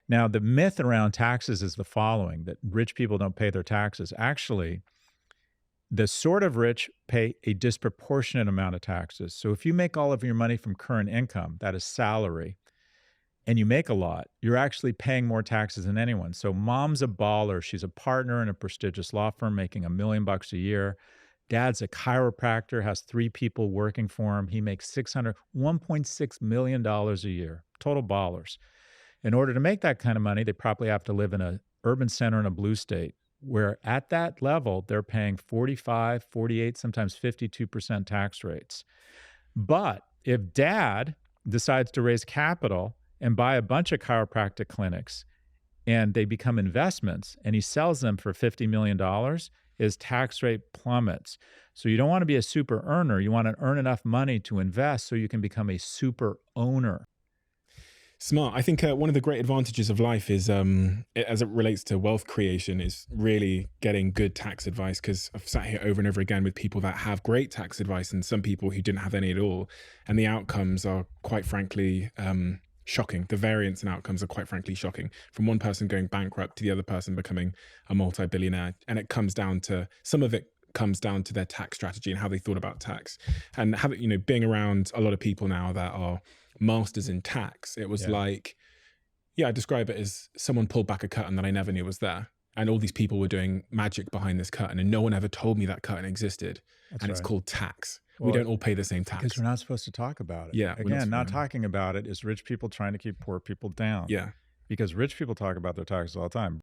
Now, the myth around taxes is the following, that rich people don't pay their taxes. Actually, the sort of rich pay a disproportionate amount of taxes. So if you make all of your money from current income, that is salary, and you make a lot, you're actually paying more taxes than anyone. So mom's a baller. She's a partner in a prestigious law firm making $1 million a year. Dad's a chiropractor, has 3 people working for him. He makes $1.6 million dollars a year. Total ballers. In order to make that kind of money, they probably have to live in an urban center in a blue state where at that level, they're paying 45, 48, sometimes 52% tax rates. But if dad decides to raise capital and buy a bunch of chiropractic clinics and they become investments and he sells them for $50 million, his tax rate plummets. So you don't want to be a super earner. You want to earn enough money to invest so you can become a super owner. Smart. I think one of the great advantages of life is, as it relates to wealth creation, is really getting good tax advice. Because I've sat here over and over again with people that have great tax advice and some people who didn't have any at all. And the outcomes are quite frankly shocking. The variance in outcomes are quite frankly shocking. From one person going bankrupt to the other person becoming a multi-billionaire. And it comes down to, some of it comes down to their tax strategy and how they thought about tax. And having, being around a lot of people now that are masters in tax, it was Yeah. like, yeah, I describe it as someone pulled back a curtain that I never knew was there. And all these people were doing magic behind this curtain, and no one ever told me that curtain existed. That's And it's right. called tax. We Well, don't all pay the same because tax. we're not supposed to talk about it. Yeah, we're Again, not not. talking about it is rich people trying to keep poor people down. Yeah. Because rich people talk about their taxes all the time.